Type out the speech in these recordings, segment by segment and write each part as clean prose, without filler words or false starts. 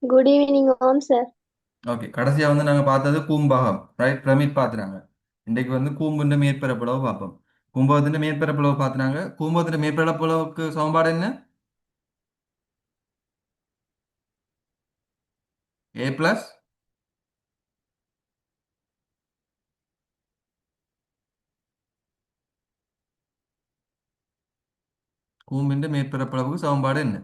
Good evening ஓம் sir. Okay, கடைசியா வந்து நாங்க பார்த்தது கூம்பகம், ரைட்? பிரமிட் பார்த்துனாங்க. இன்றைக்கு வந்து கூம்புன்ற மேற்பரப்பளவு பார்ப்போம். கூம்பகத்தின் மேற்பரப்பளவு பார்த்துனாங்க. கூம்பகத்தின் மேற்பரப்பளவுக்கு சமன்பாடு என்ன? ஏ பிளஸ் கூம்பின் மேற்பரப்பளவுக்கு சமன்பாடு என்ன?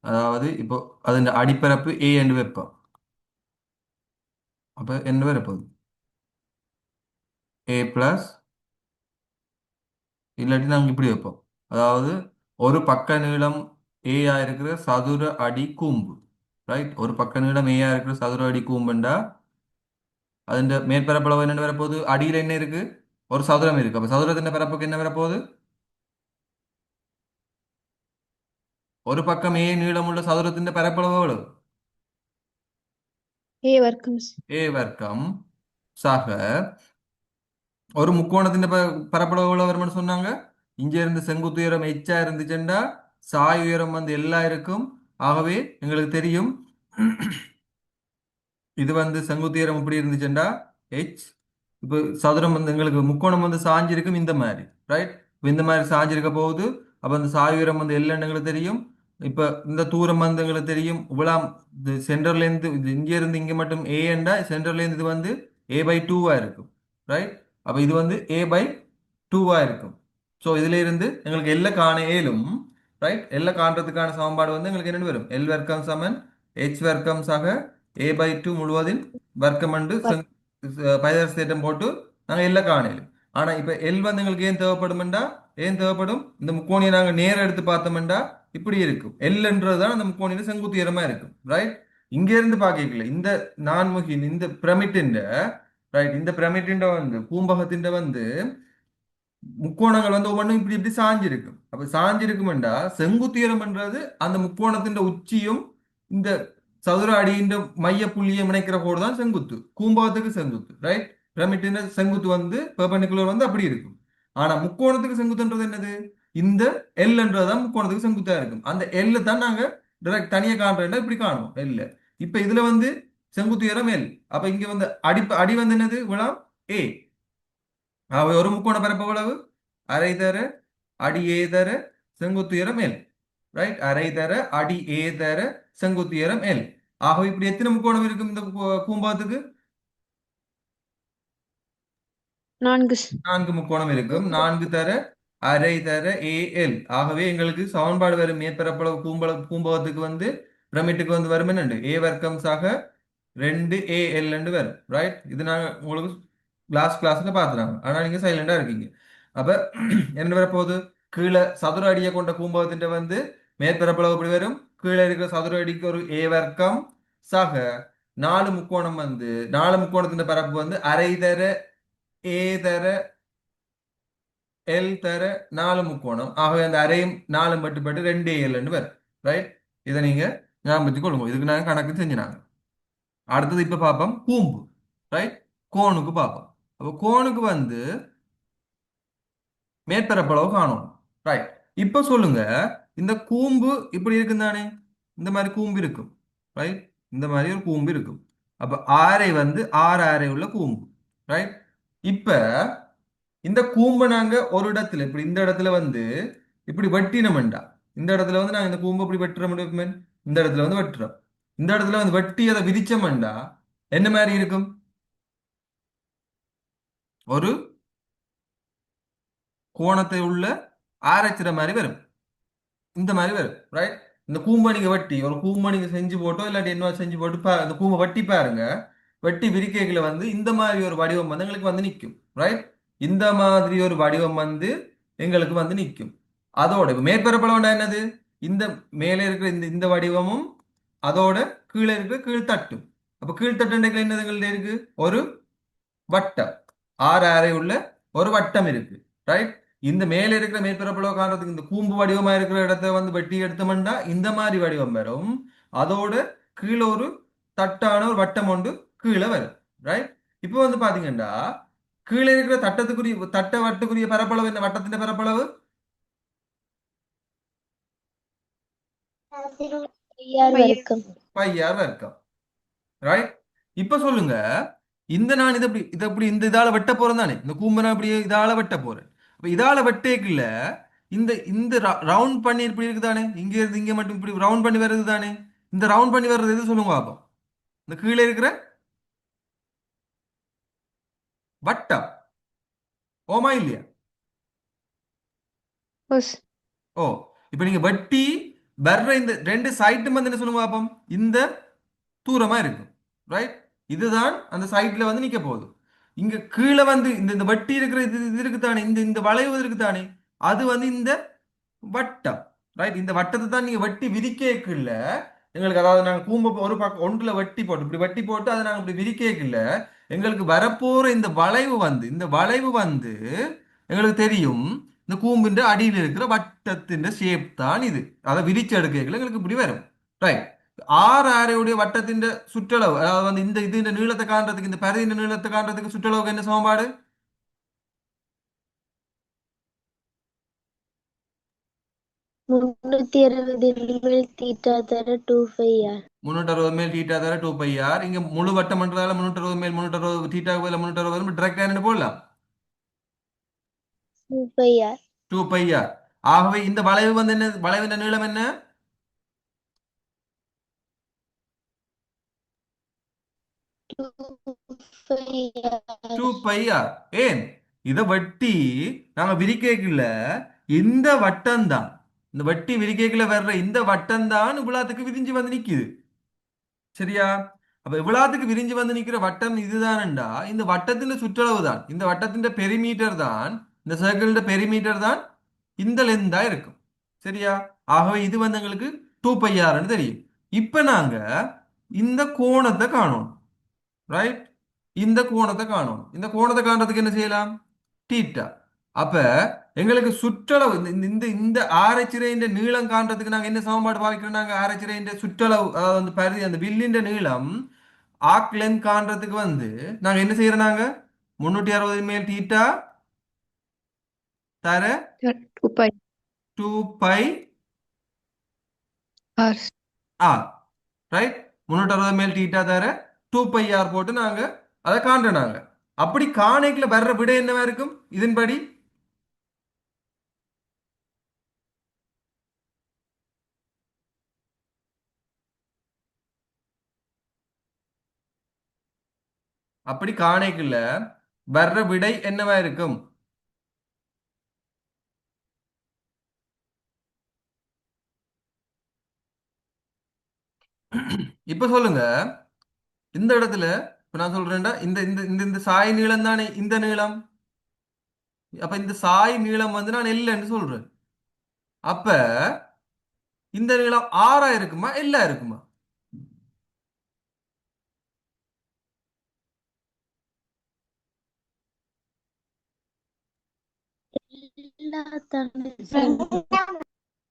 அதாவது இப்போ அதன் அடிப்பரப்பு ஏ என்று வைப்போம். அப்ப என்ன வரப்போகுது? ஏ பிளஸ், இல்லாட்டி நாங்கள் இப்படி வைப்போம். அதாவது ஒரு பக்க நீளம் ஏயா இருக்கிற சதுர அடி கூம்பு, ரைட்? ஒரு பக்க நீளம் ஏயா இருக்கிற சதுர அடி கூம்புண்டா അതിന്റെ மேற்பரப்பளவு என்ன வரப்போகுது? அடியில் என்ன இருக்கு? ஒரு சதுரம் இருக்கு. அப்ப சதுரத்தின் பரப்புக்கு என்ன வரப்போகுது? ஒரு பக்கம் ஏ நீளமுள்ள சதுரத்தின் பரப்பளவு எவ்வளவு? ஏ வர்க்கம் ஏ வர்க்கம் சக ஒரு முக்கோணத்தின் பரப்பளவு எவ்வளவு வரும்னு சொன்னாங்க. இங்க இருந்து செங்குத்து உயரம் எச்சா இருந்துச்சுண்டா சாய் உயரம் வந்து எல்லாம் இருக்கும். ஆகவே எங்களுக்கு தெரியும் இது வந்து செங்குத்து உயரம் இப்படி இருந்துச்சுண்டா ஹெச். இப்போ சதுரம் வந்து எங்களுக்கு முக்கோணம் வந்து சாஞ்சிருக்கும் இந்த மாதிரி, ரைட்? இப்போ இந்த மாதிரி சாஞ்சிருக்க போகுது. அப்போ அந்த சாய் உயரம் வந்து எல்லைன்னு எங்களுக்கு தெரியும். இப்போ இந்த தூரம் வந்து எங்களுக்கு தெரியும் இவ்வளோ. இது சென்டர்லேருந்து இங்கே இருந்து இங்கே மட்டும் ஏண்டா சென்டர்லேருந்து இது வந்து A/2 இருக்கும், ரைட்? அப்போ இது வந்து A/2 இருக்கும். ஸோ இதுல இருந்து எங்களுக்கு எல்லை காண இயலும், ரைட்? எல்லை காண்றதுக்கான சமன்பாடு வந்து எங்களுக்கு என்ன வரும்? எல் வர்க்கம் சமன் ஹெச் வர்க்கம் சக A/2 முழுவதின் வர்க்கம் அண்டு வர்க் பைதர் தேட்டம் போட்டு நாங்கள் எல்லை காணலும். ஆனா இப்ப எல் வந்து எங்களுக்கு ஏன் தேவைப்படும்டா? ஏன் தேவைப்படும்? இந்த முக்கோணியை நாங்க நேரம் எடுத்து பார்த்தோம்டா இப்படி இருக்கும். எல்ன்றதுதான் அந்த முக்கோணியில செங்குத்து உயரமா இருக்கும், ரைட்? இங்க இருந்து பாக்கல இந்த நான்முகின் இந்த பிரமிட்டின், ரைட்? இந்த பிரமிட்டின் வந்து பூம்பகத்தின் வந்து முக்கோணங்கள் வந்து ஒவ்வொன்றும் இப்படி இப்படி சாஞ்சிருக்கும். அப்ப சாஞ்சிருக்குமெண்டா செங்குத்தீரம்ன்றது அந்த முக்கோணத்தின் உச்சியும் இந்த சதுர அடியின் மைய புள்ளியை இணைக்கிற கோடு தான் செங்குத்து. கூம்பகத்துக்கு செங்குத்து, ரைட்? பிரமிட்டின் செங்குத்து வந்து பெர்பெண்டிகுலர் வந்து அப்படி இருக்கும். ஆனா முக்கோணத்துக்கு செங்குத்துன்றது என்னது? இந்த எல்ன்றதுதான் முக்கோணத்துக்கு செங்குத்தா இருக்கும். அந்த எல் தான் நாங்க டைரக்ட் தனியா காண்றோம்னா இப்படி காணுவோம் எல்ல. இப்ப இதுல வந்து செங்குத்து உயரம் எல். அப்ப இங்க வந்து அடி வந்து என்னது? விளம் ஏ. அவை ஒரு முக்கோண பரப்பு எவ்வளவு? அரை தர அடி ஏ தர செங்குத்துயரம் எல், ரைட்? அரை தர அடி ஏ தர செங்குத்துயரம் எல். ஆகவே இப்படி எத்தனை முக்கோணம் இருக்கும் இந்த கூம்பகத்துக்கு? நான்கு. 4 முக்கோணம் இருக்கும். 4 தர அரை தர ஏ எல். ஆகவே எங்களுக்கு சமன்பாடு வரும் மேற்பரப்பளவு கூம்பகத்துக்கு வந்து பிரமிட்டுக்கு வந்து வரும் என்னண்டு ஏ வர்க்கம் சக 2 AL வரும், ரைட்? இது நாங்க உங்களுக்கு கிளாஸ்ல பாத்துறாங்க. ஆனா நீங்க சைலண்டா இருக்கீங்க. அப்ப என்ன வரப்போகுது? கீழே சதுர அடியை கொண்ட கூம்பகத்தின் வந்து மேற்பரப்பளவு இப்படி வரும். கீழே இருக்கிற சதுர அடிக்கு ஒரு ஏ வர்க்கம் சக 4 முக்கோணம் வந்து 4 முக்கோணத்தின் பரப்பு வந்து அரை தர ஏ தர எல் தர 4 முக்கோணம். ஆகவே அந்த அரையும் 4 பட்டு 2 AL வரும், ரைட்? இதை நீங்க ஞாபகம் வச்சுக் கொள்ளுங்க. இதுக்கு நாங்க கணக்கு செஞ்சினாங்க. அடுத்தது இப்ப பார்ப்போம் கூம்பு, ரைட்? கோணுக்கு பார்ப்போம். அப்போ கோணுக்கு வந்து மேற்பரப்பளவு காணும், ரைட்? இப்ப சொல்லுங்க, இந்த கூம்பு இப்படி இருக்கும் தானே? இந்த மாதிரி கூம்பு இருக்கும், ரைட்? இந்த மாதிரி ஒரு கூம்பு இருக்கும். அப்ப ஆரை வந்து 6 ஆரை உள்ள கூம்பு, ரைட்? இப்ப இந்த கூம்பை நாங்க ஒரு இடத்துல இப்படி இந்த இடத்துல வந்து இப்படி வெட்டினோம்டா, இந்த இடத்துல வந்து நாங்க இந்த கூம்பை இப்படி வெட்டுற முடியும். இந்த இடத்துல வந்து வெட்டுறோம். இந்த இடத்துல வந்து வெட்டி அதை விரிச்சோம்டா என்ன மாதிரி இருக்கும்? ஒரு கோணத்தை உள்ள ஆராய்ச்சிற மாதிரி வரும். இந்த மாதிரி வரும், ரைட்? இந்த கூம்பை நீங்க வெட்டி ஒரு கூம்பை நீங்க செஞ்சு போட்டோ இல்லாட்டி என்ன செஞ்சு போட்டு இந்த கூம்பை வெட்டி பாருங்க. வெட்டி விரிக்கைகளை வந்து இந்த மாதிரி ஒரு வடிவம் வந்து எங்களுக்கு வந்து நிற்கும், ரைட்? இந்த மாதிரி ஒரு வடிவம் வந்து எங்களுக்கு வந்து நிற்கும். அதோட இப்ப மேற்பரப்பளவுண்டா என்னது? இந்த மேலே இருக்கிற இந்த இந்த வடிவமும் அதோட கீழே இருக்கிற கீழ்த்தட்டும். அப்ப கீழ்த்தட்டு என்னது எங்கள்ட்ட இருக்கு? ஒரு வட்டம். 6 அறை உள்ள ஒரு வட்டம் இருக்கு, ரைட்? இந்த மேல இருக்கிற மேற்பரப்பளவு காண்றதுக்கு இந்த கூம்பு வடிவமா இருக்கிற இடத்த வந்து வெட்டி எடுத்தோம்னா இந்த மாதிரி வடிவம் வரும். அதோட கீழே ஒரு தட்டான ஒரு வட்டம் ஒன்று கீழே வரும், ரைட்? இப்போ வந்து பாத்தீங்கன்னா கீழே இருக்கிற தட்டத்துக்குரிய வட்டக்குரிய பரப்பளவு என்ன? வட்டத்தின் பரப்பளவு ஐஆர் வர்க்கம். பை ஆர் வர்க்கம். ரைட். இப்ப சொல்லுங்க, இந்த நான் இதை இப்படி இந்த இதால வெட்ட போறேன் தானே, இந்த கூம்பை நான் இப்படி இதால வெட்ட போறேன். அப்ப இதால வெட்டேக்குல இந்த இந்த ரவுண்ட் பண்ணி இப்படி இருக்குதானே, இங்க இருந்து இங்க மட்டும் இப்படி ரவுண்ட் பண்ணி வர்றது தானே. இந்த ரவுண்ட் பண்ணி வர்றது எது சொல்லுங்க பாப்போம். இந்த கீழே இருக்கிற வட்டம். ஓமா இல்லையா? எஸ். ஓ. இப்ப நீங்க வெட்டி வர்ற இந்த ரெண்டு சைட்டும் வந்து என்ன சொல்லுங்க பாப்போம், இந்த தூரமா இருக்கும். ரைட். இதுதான் அந்த சைட்ல வந்து நிக்க போகுது. இங்க கீழே வந்து இந்த இந்த வட்டி இருக்கிற இது இருக்குதானே, இந்த இந்த வளைவு இருக்குதானே, அது வந்து இந்த வட்டம். ரைட். இந்த வட்டத்தை தான் நீங்க வட்டி விரிக்கல எங்களுக்கு. அதாவது நாங்க கூம்ப ஒரு பக்கம் ஒன்றுல வட்டி போட்டு இப்படி வட்டி போட்டு அதை நாங்க இப்படி விரிக்கல. எங்களுக்கு வரப்போற இந்த வளைவு வந்து எங்களுக்கு தெரியும், இந்த கூம்பின் அடியில் இருக்கிற வட்டத்தின் ஷேப் தான் இது. அதை விரிச்சு எடுக்கல எங்களுக்கு இப்படி வரும். ரைட். ஆறு ஆரையுடைய வட்டத்தின் சுற்றளவு, அதாவது வந்து இந்த இது நீளத்தை காண்றதுக்கு, இந்த பரிதின் நீளத்தை காண்றதுக்கு சுற்றளவுக்கு என்ன சமன்பாடு? 360 தீட்டா தர 2πr. 360 மேல் தீட்டா தர 2πr. இங்க முழு வட்டம் பண்றதால 360 மேல் 360 தீட்டா பதில் 360 டிரெக்டா என்ன போடலாம்? 2πr. 2πr. ஆகவே இந்த வளைவு வந்து என்ன, வளைவின் நீளம் என்ன? 2πr. 2πr. ஏன் இதை வெட்டி நாங்க விரிக்கல, இந்த வட்டம் தான், இந்த வெட்டி விரிக்கல வர்ற இந்த வட்டம் தான் இவ்வளவுக்கு விரிஞ்சு வந்து நிக்குது. சரியா? அப்ப இவ்வளவுக்கு விரிஞ்சு வந்து நிக்கிற வட்டம் இதுதான்டா, இந்த வட்டத்தின் சுற்றளவு தான், இந்த வட்டத்தின் பெரிமீட்டர் தான், இந்த சர்க்கிள் பெரிமீட்டர் தான் இந்த லென்தா இருக்கும். சரியா? ஆகவே இது வந்து எங்களுக்கு 2πrன்னு தெரியும். இப்ப நாங்க இந்த கோணத்தை காணணும். ரைட். இந்த கோணத்தை காணணும். இந்த கோணத்தை காண்றதுக்கு என்ன செய்யலாம்? தீட்டா. அப்ப எங்களுக்கு சுற்றளவு இந்த இந்த இந்த ஆரைச்சிறையின் நீளம் காண்றதுக்கு நாங்க என்ன சமன்பாடு பாவிக்கிறோம்? நாங்க ஆரைச்சிறையின் சுற்றளவு, அதாவது அந்த பரிதி அந்த வில்லின் நீளம் ஆர்க் லென்த் காண்றதுக்கு வந்து நாங்க என்ன செய்யறோம்? நாங்க 360 மேல் தீட்டா தர 2πr. 2π ஆர். ரைட். 360 மேல் தீட்டா தர 2πr போட்டு நாங்க அதை காண்றோம். நாங்க அப்படி காணைக்குள்ள வர்ற விடை என்னவா இருக்கும் இதன்படி? அப்படி காணைக்குள்ள வர்ற விடை என்னவா இருக்கும்? இப்ப சொல்லுங்க. இந்த இடத்துல இப்ப நான் சொல்றேன்டா, இந்த இந்த இந்த இந்த சாய் நீளம் தானே இந்த நீளம். அப்ப இந்த சாய் நீளம் வந்து நான் இல்லைன்னு சொல்றேன். அப்ப இந்த நீளம் ஆறா இருக்குமா இல்ல இருக்குமா?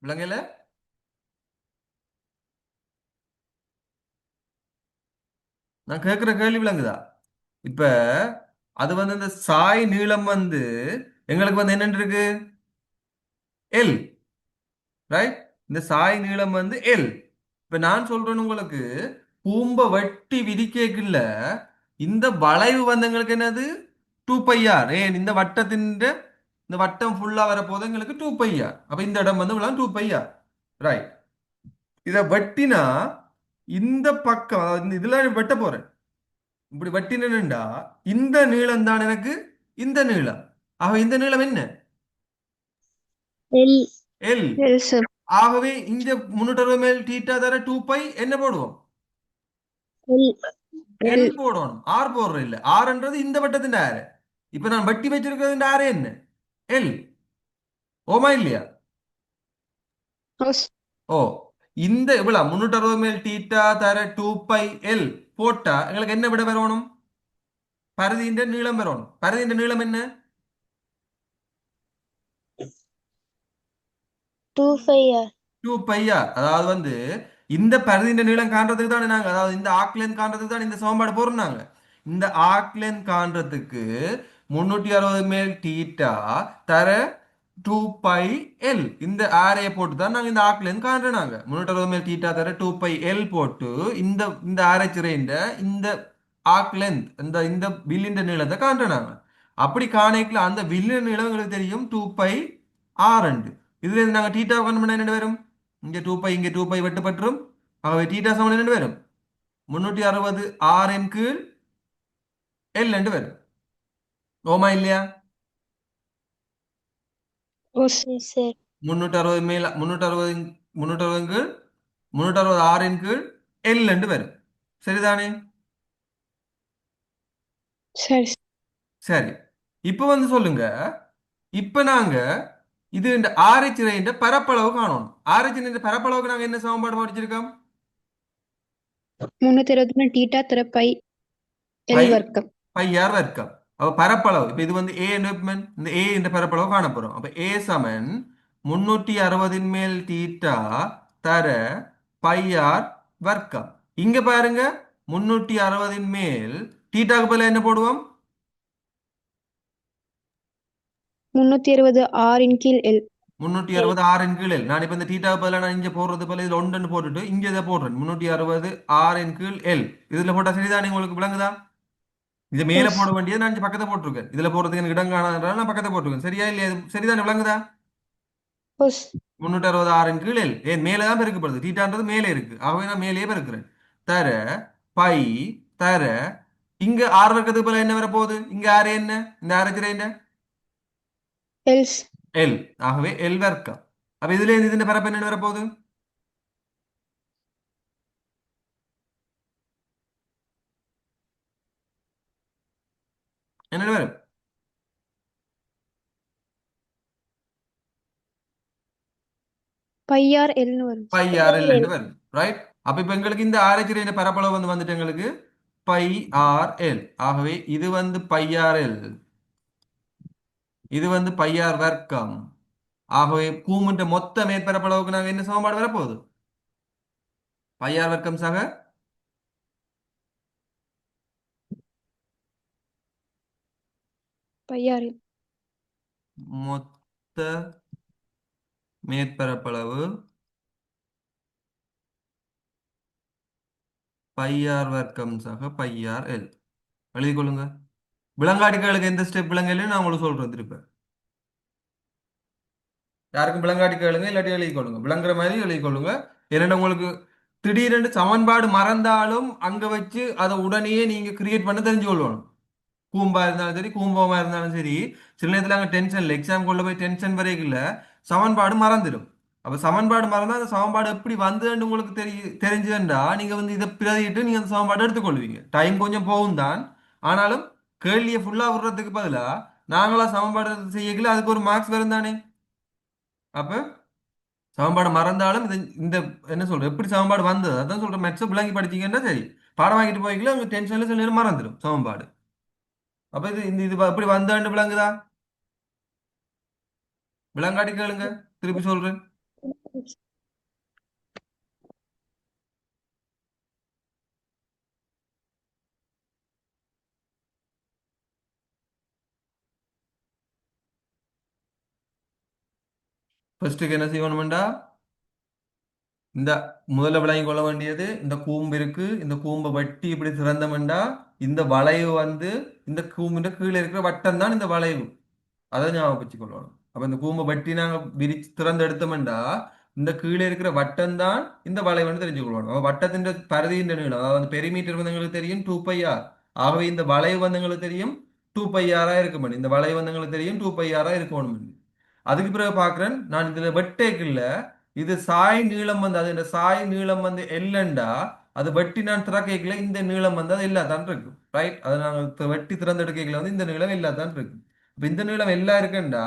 விளங்கல? நான் கேட்கிற கேள்வி விளங்குதா? இப்ப அது வந்து இந்த சாய் நீளம் வந்து எங்களுக்கு வந்து என்னன்னு இருக்கு? எல். ரைட். இந்த சாய் நீளம் வந்து எல். இப்ப நான் சொல்றேன் உங்களுக்கு, கூம்ப வட்டி விரிக்கல இந்த வளைவு வந்து எங்களுக்கு என்னது? 2πr. ஏன் இந்த வட்டத்தின் இந்த வட்டம் ஃபுல்லா வரப்போது எங்களுக்கு 2πr. அப்ப இந்த இடம் வந்து 2πr. ரைட். இதை வெட்டினா இந்த பக்கம், அதாவது இதுல வெட்ட போறேன். இப்படி வெட்டினா இந்த நீளம் தான் எனக்கு இந்த நீளம். ஆக இந்த நீளம் என்ன? எல். எல். L sir. ஆகவே இந்த 360 மேல் தீட்டா தர 2π என்ன போடுவோம்? எல். L L. போடணும். ஆர் போடுற இல்ல. ஆர்ன்றது இந்த வட்டத்தின் ஆறு. இப்ப நான் வெட்டி வச்சிருக்கிறது ஆறு என்ன? எல். ஓமா இல்லையா? எஸ். ஓ. இந்த இவ்வளவு 360 மேல் தீட்டா தர 2π எல் போட்டா எங்களுக்கு என்ன விட வரணும்? பரிதியின் நீளம் வரணும். பரிதியின் நீளம் என்ன? 2πr. 2πr. அதாவது வந்து இந்த பரிதியின் நீளம் காண்றதுக்கு தானே நாங்க, அதாவது இந்த ஆர்க் லென்த் காண்றதுக்கு தான் இந்த சமன்பாடு போடுறோம் நாங்க. இந்த ஆர்க் லென்த் காண்றதுக்கு 360 மேல் தீட்டா தர 2π L இந்த ஆரையை போட்டு தான் நாங்க இந்த ஆக்குல இருந்து காண்றோம். நாங்க 360 மேல் தீட்டா தர 2πL போட்டு இந்த இந்த ஆரைச்சிறைன்ற இந்த ஆக் லென்த் இந்த இந்த வில்லின் நீளத்தை காண்றோம் நாங்க. அப்படி காணைக்குள்ள அந்த வில்லின் நீளம் எங்களுக்கு தெரியும் 2πR ரெண்டு. இதுல இருந்து நாங்க தீட்டா கண்டுபிடிச்சா என்ன வரும்? இங்க 2π இங்க 2π வெட்டுப்பட்டுரும். ஆகவே தீட்டா சமன் என்ன வரும்? 360 R கீழ் L ரெண்டு வரும். ஓமா இல்லையா? ஓ சரி சார். 360 மேல 360 360 கீழ் 360 கீழ் எல் என்று வரும். சரிதானே? சரி sir. சரி. இப்ப வந்து சொல்லுங்க. இப்ப நாங்க இது இந்த ஆரிச்சிரையின் பரப்பளவு காணணும். ஆரிச்சிரையின் பரப்பளவுக்கு நாங்க என்ன சமன்பாடு படிச்சிருக்கோம்? 320 டீட்டா தர பை பை எல் வர்க்கம். பை ஆர் வர்க்கம். அப்ப பரப்பளவு இப்ப இது வந்து ஏ இந்த ஏ என்ற பரப்பளவு காணப்போறோம். அப்ப ஏ சமன் 360 மேல் தீட்டா தர பை ஆர் வர்க்கம். இங்க பாருங்க 360 மேல் தீட்டாக்கு பதிலா என்ன போடுவோம்? 320 ஆரின் கீழ் எல். 360 ஆறின் கீழ் எல். நான் இப்ப இந்த தீட்டாக்கு பதிலா நான் இங்க போடுறது போல இதுல ஒன்று போட்டுட்டு இங்க இதை போடுறேன். 360 ஆறின் கீழ் எல். இதுல போட்டா சரிதானே? உங்களுக்கு விளங்குதா? இது மேல எஸ் போட வேண்டியது நான் இங்க பக்கத்தை போட்டிருக்கேன். இதுல போடுறதுக்கு எனக்கு இடம் காணாதனால நான் பக்கத்தை போட்டிருக்கேன். சரியா இல்லையா? இது சரிதானே? விளங்குதா? எஸ் 360 ஆறின் கீழ் எல். ஏன் மேலதான் பெருக்கப்படுது? தீட்டான்றது மேலே இருக்கு. ஆகவே நான் மேலேயே பெருக்கிறேன். தர பை தர இங்க ஆறு வர்க்கத்துக்கு பதிலா என்ன வரப்போகுது? இங்க ஆறு என்ன? இந்த ஆரச்சிர என்ன? Else L. ஆகவே எல் வர்க்கம். அப்ப இதுல இருந்து ഇതിന്റെ பரப்பு என்ன வரப்போகுது? என்ன வரும்? பை ஆர் எல்னு வரும் பை sir. ஆர் எல் வரும். ரைட். அப்ப இப்ப எங்களுக்கு இந்த ஆரச்சிரையின் பரப்பளவு வந்து வந்துட்டு எங்களுக்கு பை ஆர் எல். ஆகவே இது வந்து பை ஆர் எல், இது வந்து பை ஆர் வர்க்கம். ஆகவே கூமுன்ற மொத்த மேற்பரப்பளவுக்கு நாங்க என்ன சமன்பாடு வரப்போகுது? பை ஆர் வர்க்கம் சக பை ஆர் எல் மொத்த மேற்பரப்பளவு பை ஆர் வர்க்கம் சக பை ஆர் எல். எழுதி கொள்ளுங்க. விலங்காட்டிகளுக்கு எந்த ஸ்டெப் விலங்கலையும் நான் உங்களுக்கு சொல்றேன் திருப்ப. யாருக்கும் விலங்காட்டி கேளுங்க, இல்லாட்டி எழுதி கொள்ளுங்க. விளங்குற மாதிரி எழுதி கொள்ளுங்க. ஏன்னா உங்களுக்கு திடீரென்று சமன்பாடு மறந்தாலும் அங்க வச்சு அதை உடனே நீங்க கிரியேட் பண்ண தெரிஞ்சு கொள்ளணும். கூம்பா இருந்தாலும் சரி கூம்பமா இருந்தாலும் சரி, சில நேரத்தில் அங்கே டென்ஷன்ல எக்ஸாம் கொள்ள போய் டென்ஷன் வரைக்கும் இல்ல சமன்பாடு மறந்துடும். அப்ப சமன்பாடு மறந்தா அந்த சமன்பாடு எப்படி வந்ததுன்னு உங்களுக்கு தெரிஞ்சுதுண்டா நீங்க வந்து இதை பிரதிட்டு நீங்க அந்த சமன்பாடு எடுத்துக்கொள்வீங்க. டைம் கொஞ்சம் போகும் தான். ஆனாலும் கேள்வியை ஃபுல்லா விடுறதுக்கு பதிலா நாங்களா சமன்பாடு செய்யல அதுக்கு ஒரு மார்க்ஸ் வரும் தானே. அப்ப சமன்பாடு மறந்தாலும் இந்த என்ன சொல்ற எப்படி சமன்பாடு வந்தது அதான் சொல்ற. மேட்ஸ் விளங்கி படிச்சீங்கன்னா சரி. பாடம் வாங்கிட்டு போய்க்கல உங்க டென்ஷன்ல சில நேரம் மறந்துடும் சமன்பாடு. அப்ப இது இந்த இது எப்படி வந்தான்னு விளங்குதா? விளங்காட்டி கேளுங்க, திருப்பி சொல்றேன். ஃபர்ஸ்ட்டுக்கு என்ன செய்யணும்டா, இந்த முதல்ல விளங்கி கொள்ள வேண்டியது இந்த கூம்பு இருக்கு. இந்த கூம்பை வட்டி இப்படி திறந்தோம்டா இந்த வளைவு வந்து இந்த கூம்பிന്റെ கீழே இருக்கிற வட்டம் தான் இந்த வளைவு. அதை ஞாபகம் வச்சுக்கொள்ளணும். அப்ப இந்த கூம்பை வட்டி நாங்க விரிச்சு திறந்து எடுத்தோம்டா இந்த கீழே இருக்கிற வட்டம் தான் இந்த வளைவுன்னு தெரிஞ்சுக்கொள்ளணும். அப்ப வட்டத்தின் பரிதியின் நீளம் அதாவது பெரிமீட்டர் வந்து எங்களுக்கு தெரியும் 2πr. ஆகவே இந்த வளைவு வந்து எங்களுக்கு தெரியும் 2πr இருக்க. இந்த வளைவு வந்து எங்களுக்கு தெரியும் 2πr இருக்கணும். அதுக்கு பிறகு பாக்குறேன் நான் இதுல வெட்டேக்குள்ள இது சாய் நீளம் வந்து அது இந்த சாய் நீளம் வந்து எல்லண்டா அது வெட்டி நான் திறக்கல இந்த நீளம் வந்து அது எல்லா தான் இருக்கு. ரைட். அதை நாங்கள் வெட்டி திறந்து எடுக்கல வந்து இந்த நீளம் எல்லா தான் இருக்கு. இப்ப இந்த நீளம் எல்லாம் இருக்குண்டா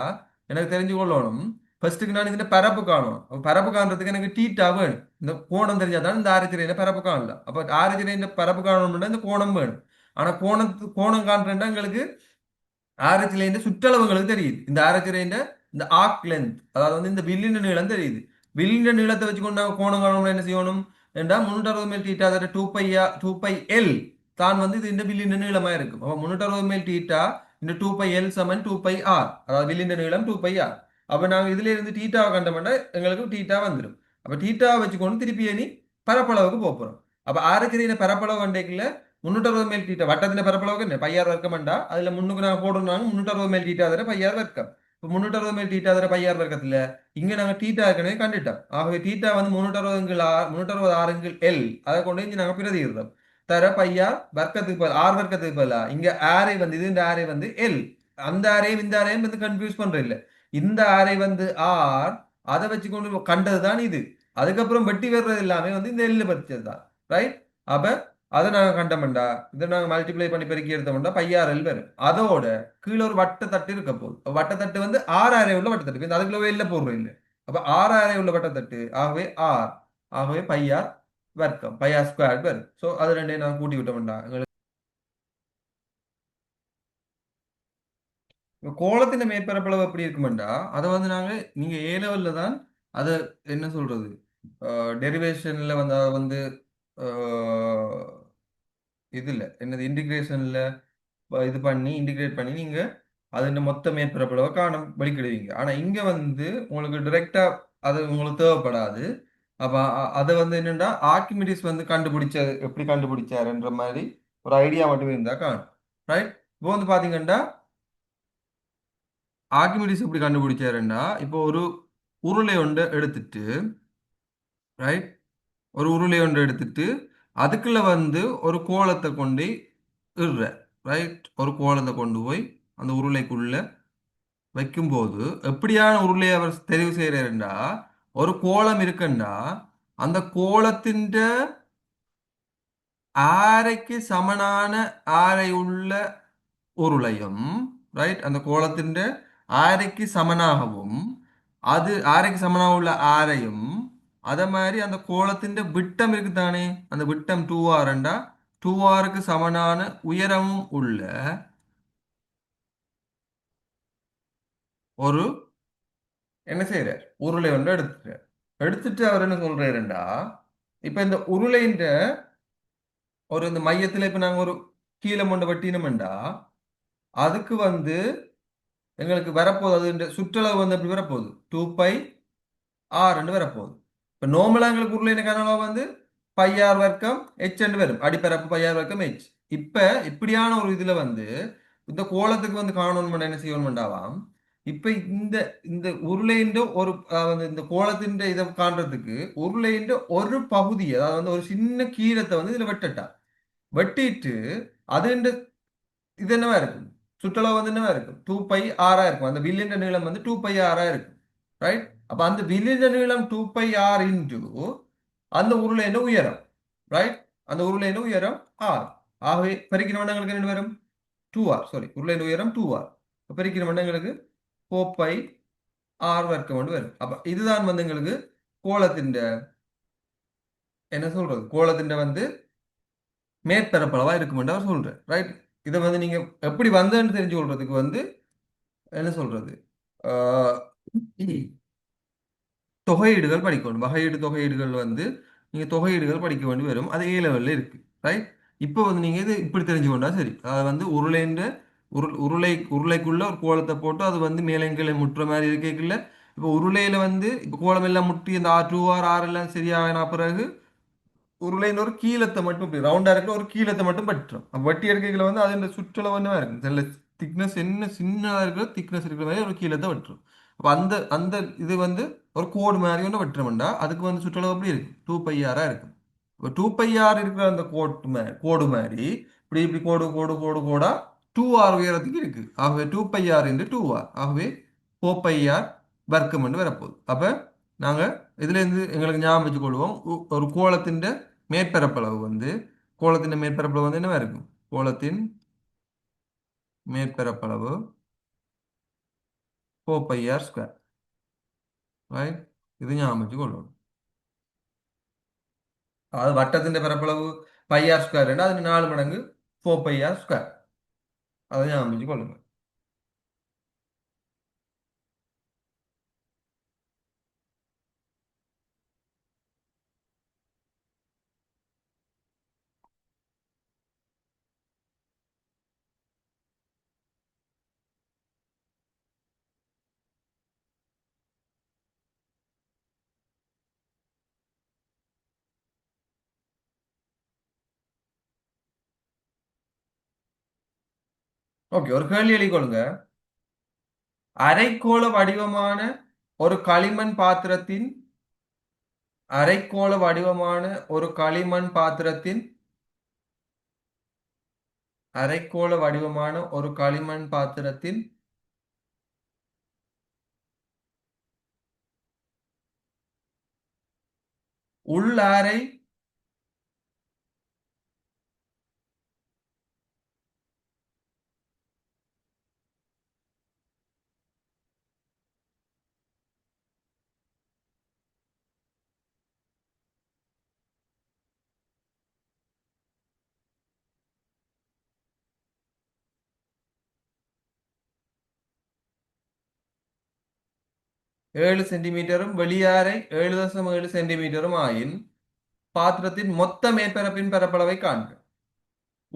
எனக்கு தெரிஞ்சு கொள்ளணும். ஃபர்ஸ்ட்டுக்கு நான் இதுல பரப்பு காணும். அப்ப பரப்பு காண்றதுக்கு எனக்கு டீட்டா வேணும். இந்த கோணம் தெரிஞ்சாதான் இந்த ஆரச்சிரையில பரப்பு காணலாம். அப்ப ஆரச்சிரையில பரப்பு காணணும்னா இந்த கோணம் வேணும். ஆனா கோணம் காண்றேன்டா எங்களுக்கு ஆரச்சிலையின் சுற்றளவுங்களுக்கு தெரியுது. இந்த ஆரச்சிலையின் இந்த ஆர்க் லென்த் அதாவது வந்து இந்த வில்லின் நீளம் தெரியுது. வில்லின் நீளத்தை வச்சுக்கொண்டு நாங்கள் கோணம் காணணும்னா என்ன செய்யணும் என்றா 360 மேல் டீட்டா அதோட 2π L தான் வந்து இது இந்த வில்லின் நீளமா இருக்கும். அப்போ 360 மேல் டீட்டா இந்த 2πL சமன் 2πR அதாவது வில்லின் நீளம் 2πR. அப்ப நாங்க இதுல இருந்து தீட்டாவை கண்டோம்னா எங்களுக்கு தீட்டா வந்துடும். அப்ப தீட்டாவை வச்சுக்கொண்டு திருப்பி இனி பரப்பளவுக்கு போக போறோம். அப்ப ஆறுக்கு பரப்பளவு வண்டைக்குள்ள 360 மேல் தீட்டா வட்டத்தின் பரப்பளவுக்கு என்ன பையார் வர்க்கம்ண்டா அதுல முன்னுக்கு நாங்க போடுறாங்க 360 மேல் தீட்டா தர பையார் வர்க்கம். இப்ப 360 மேல் தீட்டா தர பையார் வர்க்கத்துல இங்க நாங்க தீட்டா ஏற்கனவே கண்டுட்டோம். ஆகவே தீட்டா வந்து 360 எல் அதை கொண்டு இங்க நாங்க பிரதியிடுறோம். தர பையா வர்க்கத்துக்கு பதில் ஆர் வர்க்கத்துக்கு பதிலா இங்க ஆரை வந்து இது இந்த ஆரை வந்து எல். அந்த ஆரையும் இந்த ஆரையும் வந்து கன்ஃபியூஸ் பண்ற இல்ல. இந்த ஆரை வந்து ஆர் அதை வச்சு கொண்டு கண்டதுதான் இது. அதுக்கப்புறம் வெட்டி வர்றது எல்லாமே வந்து இந்த எல்லு பறிச்சது தான். ரைட். அப்ப அதை நாங்க கண்டோம்டா இதை நாங்க மல்டிப்ளை பண்ணி பெருக்கி எடுத்தோம்னா பையாறு வரும். அதோட கீழே ஒரு வட்டத்தட்டு இருக்க போகுது. வட்டத்தட்டு வந்து 6 உள்ள வட்டத்தட்டு. இப்ப அதுக்குள்ள வெளில போடுறோம் இல்ல. அப்ப 6 உள்ள வட்டத்தட்டு ஆகவே ஆர். ஆகவே பையார் வர்க்கம் பையார் ஸ்கொயர் வரும். சோ அது ரெண்டையும் நாங்க கூட்டி விட்டோம்டா எங்களுக்கு இப்ப கோளத்தின் மேற்பரப்பளவு எப்படி இருக்குமெண்டா அதை வந்து நாங்க நீங்க ஏ லெவல்ல தான் அதை என்ன சொல்றது டெரிவேஷன்ல வந்து அதை வந்து இதுல என்னது இன்டிகிரேஷன்ல இது பண்ணி இன்டிகிரேட் பண்ணி நீங்க அது மொத்த மேற்பரப்பளவை காணும் வெளிக்கிடுவீங்க. ஆனா இங்க வந்து உங்களுக்கு டைரக்டா அது உங்களுக்கு தேவைப்படாது. அப்ப அதை வந்து என்னன்னா ஆர்க்கிமிடிஸ் வந்து கண்டுபிடிச்சது எப்படி கண்டுபிடிச்சாருன்ற மாதிரி ஒரு ஐடியா மட்டும் இருந்தா காணும். ரைட். இப்போ வந்து பாத்தீங்கன்னா ஆர்க்கிமிடிஸ் எப்படி கண்டுபிடிச்சாருன்னா இப்போ ஒரு உருளை ஒன்று எடுத்துட்டு ரைட் ஒரு உருளை ஒன்று எடுத்துட்டு அதுக்குள்ள வந்து ஒரு கோலத்தை கொண்டு இடுற. ரைட். ஒரு கோலத்தை கொண்டு போய் அந்த உருளைக்குள்ள வைக்கும்போது எப்படியான உருளையை அவர் தெரிவு செய்யறாருண்டா ஒரு கோலம் இருக்குண்டா அந்த கோலத்தின் ஆரைக்கு சமனான ஆரை உள்ள உருளையும் ரைட் அந்த கோலத்தின் ஆரைக்கு சமனாகவும் அது ஆரைக்கு சமனாக உள்ள ஆரையும் அதே மாதிரி அந்த கோலத்தின் விட்டம் இருக்குதானே அந்த விட்டம் 2r 2rக்கு சமனான உயரமும் உள்ள ஒரு என்ன செய்யறார் உருளை ஒன்று எடுத்துட்டார். எடுத்துட்டு அவர் என்ன சொல்றாருண்டா இப்ப இந்த உருளைன்ற ஒரு இந்த மையத்துல இப்ப நாங்க ஒரு கீழே மொண்ட வெட்டினோம்டா அதுக்கு வந்து எங்களுக்கு வரப்போகுது அது இந்த சுற்றளவு வந்து எப்படி வரப்போகுது 2πr வரப்போகுது. இப்ப நோமலா எங்களுக்கு உருளை கனவா வந்து பையார் வர்க்கம் h வரும். அடிப்பரப்பு பையார் வர்க்கம் h. இப்ப இப்படியான ஒரு இதுல வந்து இந்த கோலத்துக்கு வந்து காணணும் என்ன செய்யணும்டாவாம். இப்ப இந்த இந்த உருளைன்ற ஒரு வந்து இந்த கோலத்தின் இதை காண்றதுக்கு உருளைன்ற ஒரு பகுதி அதாவது வந்து ஒரு சின்ன கீரத்தை வந்து இதுல வெட்டட்டா வெட்டிட்டு அது இது என்னவா இருக்கும் சுற்றளவு வந்து என்னவா இருக்கும் 2πr இருக்கும். அந்த வில்லின் நீளம் வந்து 2πr இருக்கும். ரைட். அப்ப அந்த வில்லின் நீளம் 2πr இன்டு அந்த உருளையின் உயரம். ரைட். அந்த உருளையின் உயரம் ஆர். ஆகவே பெருக்கின வண்ணங்களுக்கு என்ன வரும் 2r. சாரி உருளையின் உயரம் 2r. பெருக்கின வண்ணங்களுக்கு 4πr வர்க்கம் கொண்டு வரும். அப்ப இதுதான் வந்து எங்களுக்கு கோலத்தின் என்ன சொல்றது கோலத்தின் வந்து மேற்பரப்பளவா இருக்குமென்று அவர் சொல்றார். ரைட். இதை வந்து நீங்க எப்படி வந்ததுன்னு தெரிஞ்சு கொள்றதுக்கு வந்து என்ன சொல்றது ஆஹ் தொகையீடுகள் படிக்கணும். வகையீடு தொகையீடுகள் வந்து நீங்க தொகையீடுகள் படிக்க வேண்டி வரும். அது ஏ லெவல்ல இருக்கு. ரைட். இப்போ வந்து நீங்க இது இப்படி தெரிஞ்சு கொண்டா சரி. அது வந்து உருளைன்ற உருளைக்குள்ள ஒரு கோலத்தை போட்டு அது வந்து மேலே கீழே முட்டுற மாதிரி இருக்கல. இப்போ உருளையில வந்து இப்போ கோலம் எல்லாம் முட்டி அந்த ஆர் எல்லாம் சரியான பிறகு உருளைன்னு ஒரு கீழத்தை மட்டும் இப்படி ரவுண்டா இருக்கிற ஒரு கீழத்தை மட்டும் பட்டுரும். அப்ப வட்டி எடுக்கைகளை வந்து அது சுற்றளவு என்னவா இருக்கும் சில திக்னஸ் என்ன சின்னதா இருக்கிற திக்னஸ் இருக்கிற மாதிரி ஒரு கீழத்தை வெட்டுரும். அப்ப அந்த அந்த இது வந்து ஒரு கோடு மாதிரி ஒன்று வெட்டுறோம்டா அதுக்கு வந்து சுற்றளவு எப்படி இருக்கு 2πr இருக்கும். இப்போ 2πr இருக்கிற அந்த கோடு மாதிரி இப்படி இப்படி கோடு கோடு கோடு கோடா 2r உயரத்துக்கு இருக்கு. ஆகவே 2πr இன்டு 2r ஆகவே 4πr வர்க்கம் என்று வரப்போகுது. அப்ப நாங்க இதுல இருந்து எங்களுக்கு ஞாபகம் வச்சுக் கொள்வோம் ஒரு கோலத்தின் மேற்பரப்பளவு வந்து கோலத்தின் மேற்பரப்பளவு வந்து என்னவா இருக்கும் கோலத்தின் மேற்பரப்பளவு 4πr². ரைட். இது ஞாபகம் வச்சுக் கொள்வோம். அதாவது வட்டத்தின் பரப்பளவு πr² அதுக்கு 4 மடங்கு 4πr². அதை ஞாபகம் வச்சுக் கொள்ளுங்க. ஓகே, ஒரு கேள்வி எழுதிக்கொள்ளுங்க. அரைக்கோள வடிவமான ஒரு களிமண் பாத்திரத்தின் அரைக்கோள வடிவமான ஒரு களிமண் பாத்திரத்தின் அரைக்கோள வடிவமான ஒரு களிமண் பாத்திரத்தின் உள்ளாரை 7 சென்டிமீட்டரும் வெளியாரை 7.7 சென்டிமீட்டரும் ஆயின் பாத்திரத்தின் மொத்த மேற்பரப்பின் பரப்பளவை காண்க.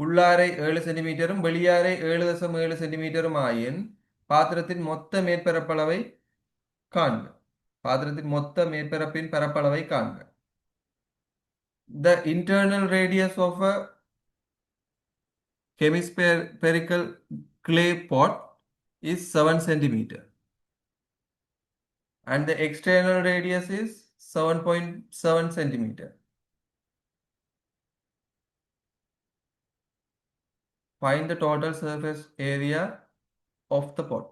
உள்ளாரை 7 சென்டிமீட்டரும் வெளியாரை 7.7 சென்டிமீட்டரும் ஆயின் பாத்திரத்தின் மொத்த மேற்பரப்பளவை காண்க. பாத்திரத்தின் மொத்த மேற்பரப்பின் பரப்பளவை காண்க. The internal radius of a hemispherical clay pot is 7 centimeter and the external radius is 7.7 centimeter. Find the total surface area of the pot.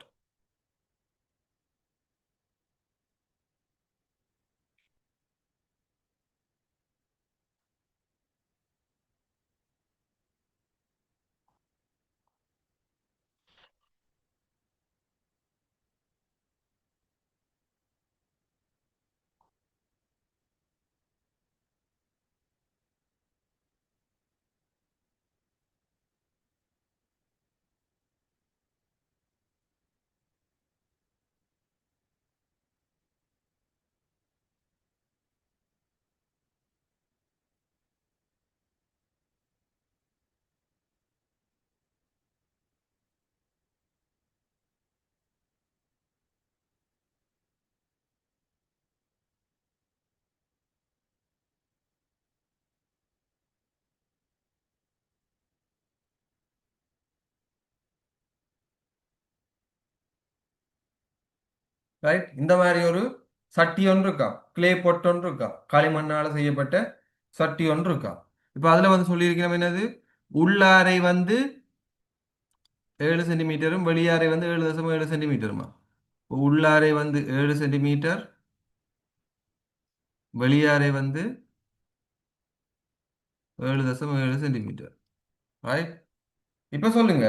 Right, இந்த மாதிரி ஒரு சட்டி ஒன்று இருக்கா, கிளே பொட் ஒன்று இருக்கா, களிமண்ணால செய்யப்பட்ட சட்டி ஒன்று இருக்கா. இப்ப அதுல வந்து சொல்லியிருக்கிறோம் என்னது, உள்ளாரை வந்து 7 சென்டிமீட்டரும் வெளியாரை வந்து 7.7 சென்டிமீட்டருமா. உள்ளாரை வந்து 7 சென்டிமீட்டர், வெளியாரை வந்து 7.7 சென்டிமீட்டர். ரைட், இப்ப சொல்லுங்க,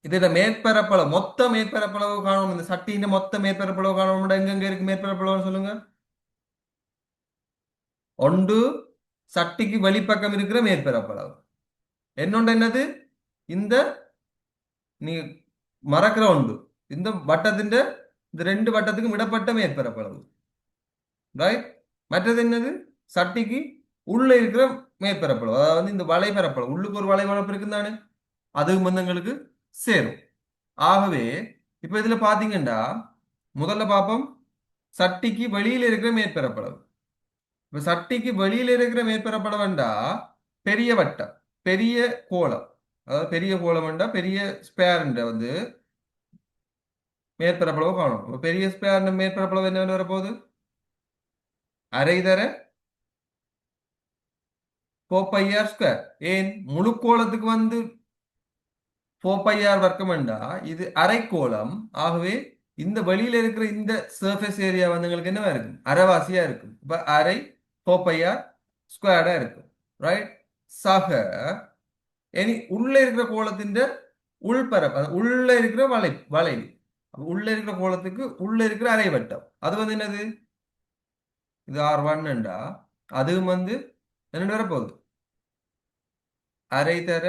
இதுல மேற்பரப்பளவு மொத்த மேற்பரப்பளவு காணும், இந்த சட்டியின் மொத்த மேற்பரப்பளவு காணும். எங்க இருக்கு மேற்பரப்பளவு சொல்லுங்க. ஒன்று சட்டிக்கு வெளிப்பக்கம் இருக்கிற மேற்பரப்பளவு, என்னொன்று என்னது, இந்த நீ மறக்கிற ஒன்று இந்த வட்டத்தின் இந்த ரெண்டு வட்டத்துக்கும் இடப்பட்ட மேற்பரப்பளவு. ரைட், மற்றது என்னது, சட்டிக்கு உள்ள இருக்கிற மேற்பரப்பளவு, அதாவது இந்த வலைப்பரப்பளவு, உள்ளுக்கு ஒரு வலைப்பரப்பு இருக்குன்னு, அதுவும் வந்து எங்களுக்கு சேரும். ஆகவே இப்ப இதுல பாத்தீங்கன்னா முதல்ல பார்ப்போம் சட்டிக்கு வெளியில இருக்கிற மேற்பரப்பளவு. இப்ப சட்டிக்கு வெளியில இருக்கிற மேற்பரப்பளவுண்டா பெரிய வட்டம், பெரிய கோளம், அதாவது பெரிய கோளம் வேண்டா பெரிய ஸ்பேர் வந்து மேற்பரப்பளவு காணும். பெரிய ஸ்பேர் மேற்பரப்பளவு என்ன வரப்போகுது, அரை தர 4πr². ஏன் முழு கோளத்துக்கு வந்து 4πr வர்க்கம் வேண்டா, இது அரைக்கோளம். ஆகவே இந்த வெளியில இருக்கிற இந்த சர்ஃபேஸ் ஏரியா வந்து உங்களுக்கு என்னவா இருக்கும், அரைவாசியா இருக்கும். இப்ப அரை 4πr² இருக்கும். ரைட், சக இனி உள்ள இருக்கிற கோளத்தின் உள்பரப்பு, உள்ள இருக்கிற வளைவு, உள்ள இருக்கிற கோளத்துக்கு உள்ள இருக்கிற அரை வட்டம், அது வந்து என்னது, இது R1 அதுவும் வந்து என்ன வரப்போகுது, அரை தர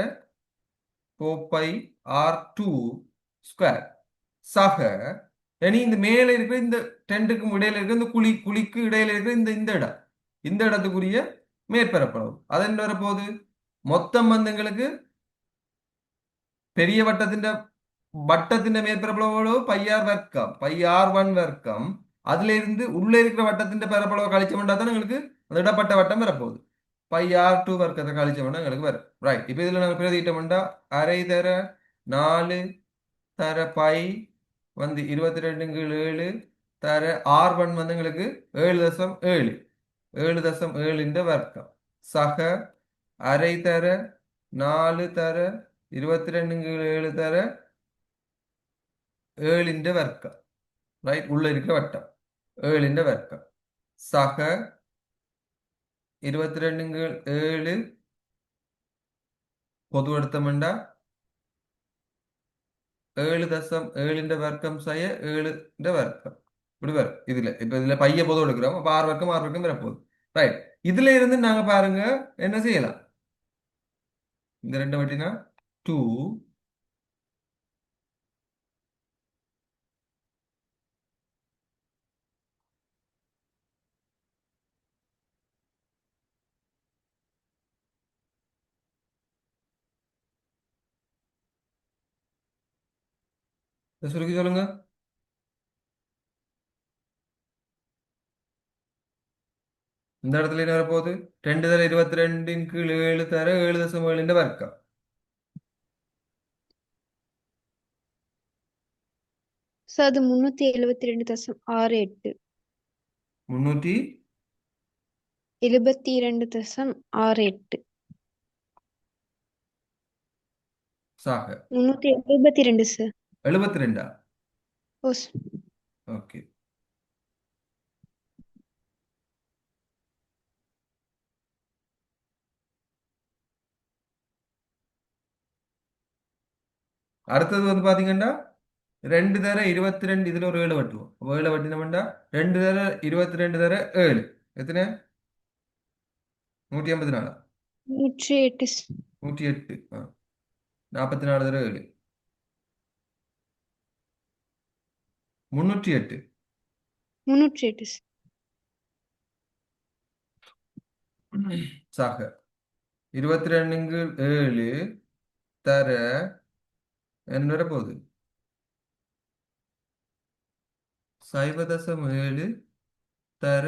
4πr² சக இனி இந்த மேல இருக்கிற இந்த டென்ட்டுக்கும் இடையில இருக்கிற இந்த குழிக்கு இடையில இருக்கிற இந்த இடம், இந்த இடத்துக்குரிய மேற்பரப்பளவு அது என்ன வரப்போகுது, மொத்தம் வந்து எங்களுக்கு பெரிய வட்டத்தின் மேற்பரப்பளவு πr1 வர்க்கம். அதுல இருந்து உள்ள இருக்கிற வட்டத்தின் பரப்பளவு கழிச்சோம்னா தான் எங்களுக்கு அந்த இடப்பட்ட வட்டம் வரப்போகுது. பை ஆர் டூ வர்க்கத்தை கழிச்சோம்னா எங்களுக்கு வரும். ரைட். இப்போ இதில் நாங்கள் பிரதிட்டோம்னா அரை தர 4 தர பை வந்து 22/7 தர R1 வந்து எங்களுக்கு 7.7 7.7 வர்க்கம் சக அரை தர 4 தர 22/7 தர 7 வர்க்கம். ரைட். உள்ள இருக்கிற வட்டம் 7 வர்க்கம் சக 22/7 பொது எடுத்தோம்னா 7.7 வர்க்கம் செய்ய 7 வர்க்கம் இப்படி வரும். இதுல பைய பொது எடுக்கிறோம். அப்ப ஆறு வர்க்கம் வரப்போகுது. ரைட். இதுல இருந்து நாங்க பாருங்க என்ன செய்யலாம். இந்த ரெண்டு வட்டினா 2 சுருக்கி சொல்லுங்க. இந்த இடத்துல என்ன வரப்போகுது? 2 தர 22/7 தர 7.7 வர்க்கம் சார் அது 372.68. 300 72.68. சாக 372 சார். 72. ஓ ஓகே. அடுத்தது வந்து பாத்தீங்கன்னா 2 தர 22 இதுல ஒரு 7 வெட்டுவோம். 7 வெட்டினோம்னா 2 தர 22 தர 7 எத்தனை? 184. 108. 108. 44 தர 7 308. 308 சார். சாக 22/7 தர என்ன வர போகுது? 0.7 தர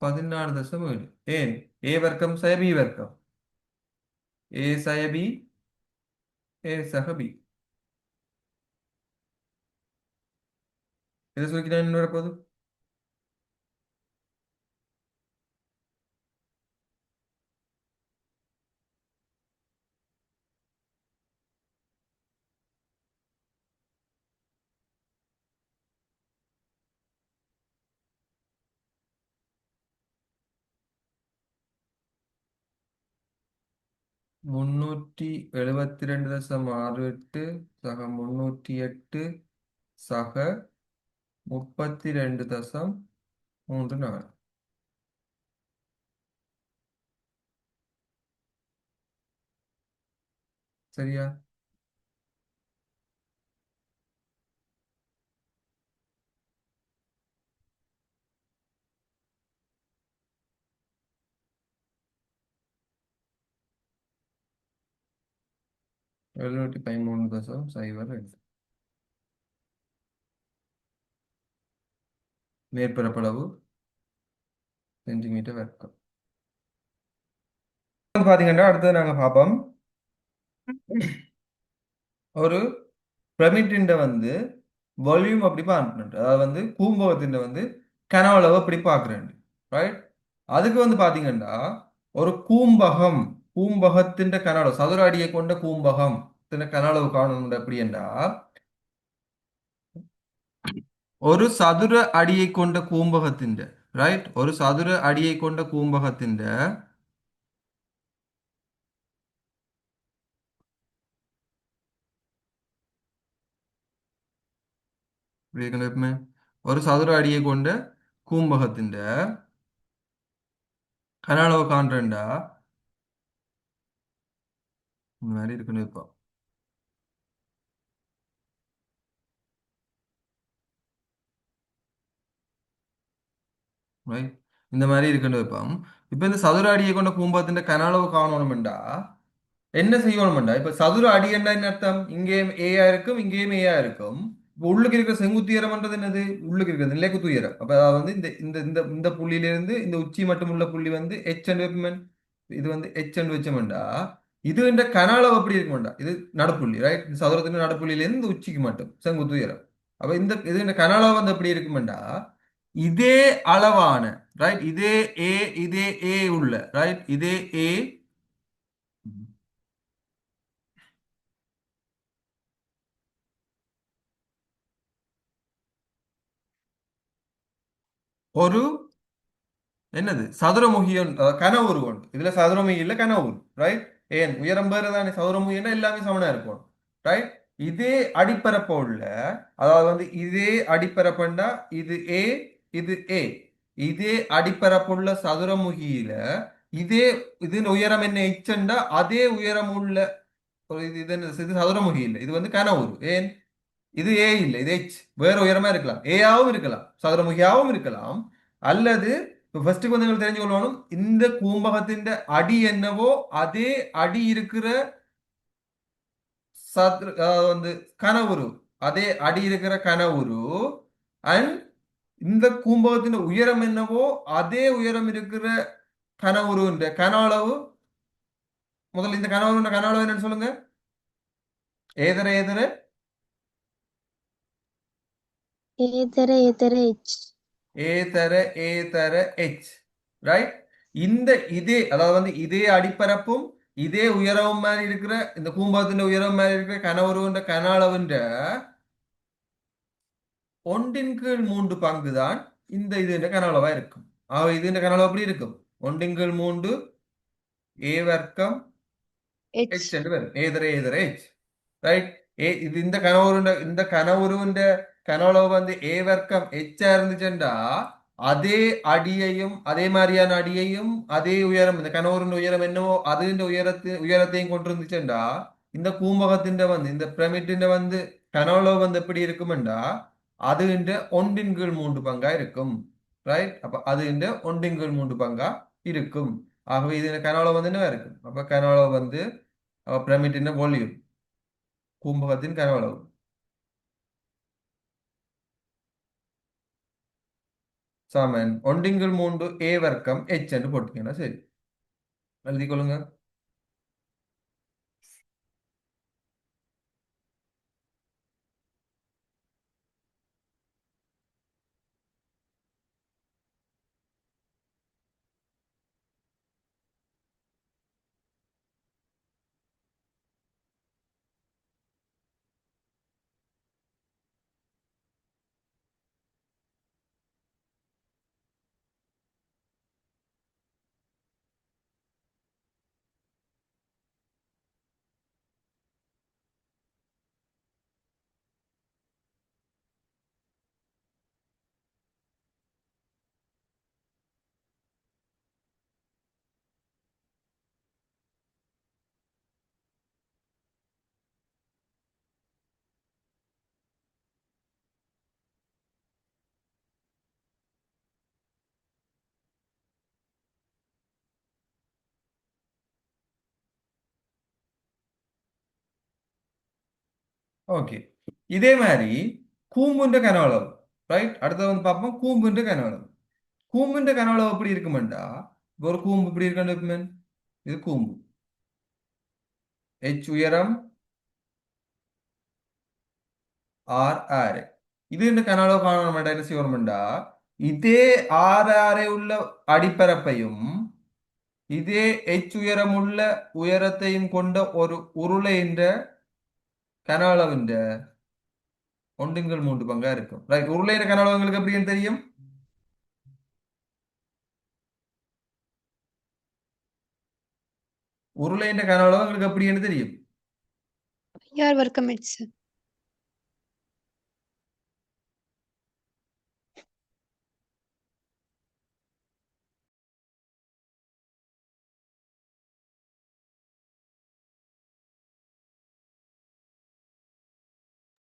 14.7. ஏன் ஏ வர்க்கம் சய பி வர்க்கம் ஏ சய பி ஏ சக பி. இதை சுருக்கினா என்ன வரப்போகுது? 372.68 சக 308 சக 32.34. சரியா? 713.02 மேற்பரப்பளவு சென்டிமீட்டர் வர்க்கம். பாத்தீங்கன்னா அடுத்தது நாங்க பார்ப்போம். ஒரு பிரமிட்டின் வந்து வால்யூம் அப்படி பார்க்கணும். அதாவது வந்து பூம்பகத்தின் வந்து கனவளவு அப்படி பார்க்குறேன். ரைட். அதுக்கு வந்து பாத்தீங்கன்னா ஒரு பூம்பகத்தின் கனளவு சதுர அடியை கொண்ட பூம்பகம் கனளவு காணணும் எப்படின்னா ஒரு சதுர அடியை கொண்ட கூம்பகத்தின் ரைட் ஒரு சதுர அடியை கொண்ட கூம்பகத்தின் ஒரு சதுர அடியை கொண்ட கூம்பகத்தின் கனளவு காண்றேன்டா இந்த மாதிரி இருக்கணும். இப்போ ரைட் இந்த மாதிரி இருக்கணும். இப்போ இந்த சதுர அடியை கொண்ட கூம்பகத்தின் கனளவு காணணும்டா என்ன செய்யணும்டா? இப்ப சதுர அடி என்ன அர்த்தம்? இங்கேயும் ஏயா இருக்கும், இங்கேயும் ஏயா இருக்கும். இப்ப உள்ளுக்கு இருக்கிற செங்குத்து உயரம்ன்றது என்னது? உள்ளுக்கு இருக்கிறது நிலைக்குத்து உயரம். அப்ப அதாவது வந்து இந்த இந்த இந்த இந்த புள்ளியிலிருந்து இந்த உச்சி மட்டும் உள்ள புள்ளி வந்து எச் அண்ட் வெப்பமன். இது வந்து எச் அண்ட் வச்சோம்டா, இது இந்த கன அளவு அப்படி இருக்க மாட்டா. இது நடுப்புள்ளி, ரைட்? இந்த சதுரத்தின் நடுப்புள்ளியிலிருந்து இந்த உச்சிக்கு மட்டும் செங்குத்து உயரம். அப்ப இந்த இது இந்த கன அளவு வந்து எப்படி இருக்குமெண்டா, இதே அளவான, ரைட்? இதே ஏ, இதே ஏ உள்ள, ரைட்? இதே ஏ ஒரு என்னது சதுரமுகி கனவுரு உண்டு. இதுல சதுரமுகி இல்ல கனவுரு, ரைட்? ஏன் உயரம் வேறு தானே, சதுரமுகின்னா எல்லாமே சமனா இருக்கும், ரைட்? இதே அடிப்பரப்பு உள்ள, அதாவது வந்து இதே அடிப்பரப்புண்டா இது ஏ, இது ஏ. இதே அடிப்பரப்புள்ள சதுரமுகியில இதே இது உயரம் என்ன எச்சண்டா, அதே உயரம் உள்ள ஒரு இது என்ன, இது சதுரமுகி இல்லை, இது வந்து கனவுரு. ஏன் இது ஏ இல்லை, இது எச். வேற உயரமா இருக்கலாம், ஏயாவும் இருக்கலாம், சதுரமுகியாவும் இருக்கலாம். அல்லது இப்போ ஃபர்ஸ்ட்டுக்கு வந்து எங்களுக்கு தெரிஞ்சு கொள்ளணும், இந்த கூம்பகத்தின் அடி என்னவோ அதே அடி இருக்கிற வந்து கனவுரு, அதே அடி இருக்கிற கனவுரு. அண்ட் இந்த கூம்பகத்தின் உயரம் என்னவோ அதே உயரம் இருக்கிற கனவுருன்ற கன அளவு. முதல்ல இந்த கனவுருன்ற கன அளவு என்னன்னு சொல்லுங்க. ஏதர ஏதர ஏதர எச். ஏ தர ஏ தர எச், ரைட்? இந்த இதே அதாவது வந்து இதே அடிப்பரப்பும் இதே உயரவும் மாதிரி இருக்கிற இந்த கூம்பகத்தின் உயரம் மாதிரி இருக்கிற கனவுருன்ற கன அளவுன்ற ஒன்றின் கீழ் 3 பங்கு தான் இந்த இது கன அளவா இருக்கும். ஆக இது கன அளவு எப்படி இருக்கும்? ஒன்றின் கீழ் 3 ஏ வர்க்கம் H. எச் என்று வரும். ஏதர ஏதர எச், ரைட்? இது இந்த கனவுருவின் கனவுளவு வந்து ஏ வர்க்கம் எச்சா இருந்துச்சுண்டா, அதே அடியையும் அதே மாதிரியான அடியையும் அதே உயரம் இந்த கனவுருண்ட உயரம் என்னவோ அது உயரத்தையும் கொண்டிருந்துச்சுண்டா, இந்த கூம்பகத்தின் வந்து இந்த பிரமிட்டின் வந்து கனவுளவு வந்து எப்படி இருக்குமெண்டா, அது ஒன்றின் கீழ் 3 பங்கா இருக்கும், ரைட்? அப்ப அது ஒன்றின் கீழ் 3 பங்கா இருக்கும். ஆகவே இது கனவுளவு வந்து என்ன இருக்கும்? அப்ப கனவுளவு வந்து பிரமிட்டின் வால்யூம், கூம்பகத்தின் கனவளவு சமன் ஒன்றின்கீழ் 3 ஏ வர்க்கம் எச் என்று போட்டுக்கீங்கன்னா சரி, எழுதி கொள்ளுங்க. ஓகே, இதே மாதிரி கூம்புன்ற கனவளவு, ரைட்? அடுத்து வந்து பார்ப்போம் கூம்புன்ற கனவளவு. கூம்புன்ற கனவளவு எப்படி இருக்குமெண்டா, ஒரு கூம்பு இப்படி இருக்கான்னு, இது கூம்பு எச் உயரம் ஆர் ஆறு. இது இந்த கனவளவு காண என்ன செய்யணும்டா, இதே ஆறு ஆறு உள்ள அடிப்பரப்பையும் இதே எச் உயரமுள்ள உயரத்தையும் கொண்ட ஒரு உருளை என்ற கன அளவின் ஒன்றின்கள் 3 பங்கா இருக்கும், ரைட்? உருளையிற கன அளவு உங்களுக்கு எப்படின்னு தெரியும்? உருளையின்ற கன அளவு உங்களுக்கு எப்படின்னு தெரியும்? PR வர்க்கம் H sir.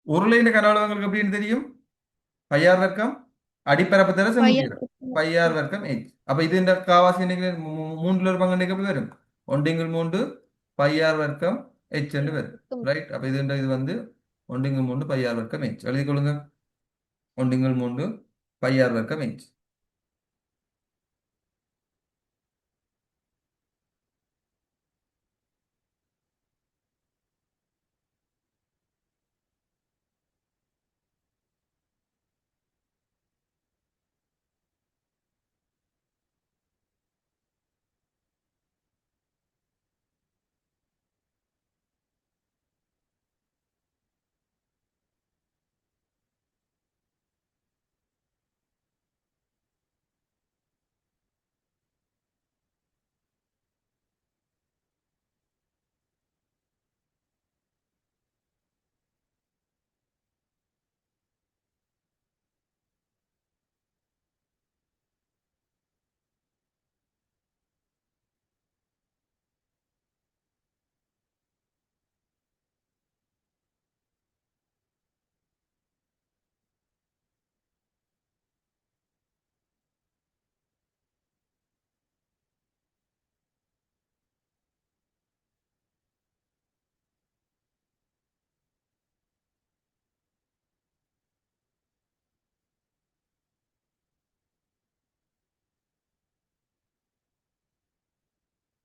உருளையின்ற கன அளவு உங்களுக்கு எப்படின்னு தெரியும்? பையார் வர்க்கம் அடிப்பரப்பு தர PR செங்குத்தீரம், பையார் வர்க்கம் எச். அப்ப இது இந்த காவாசி மூன்றுல ஒரு பங்கு எப்படி வரும்? ஒன்றின்கள் 3 பையார் வர்க்கம் எச் என்று வரும், வர்க்கம். ரைட்? அப்ப இது வந்து ஒன்றிங்கள் மூன்று பை ஆர் வர்க்கம் h எழுதிக் கொள்ளுங்க. ஒன்றிங்கள் மூன்று பை ஆர் வர்க்கம் h.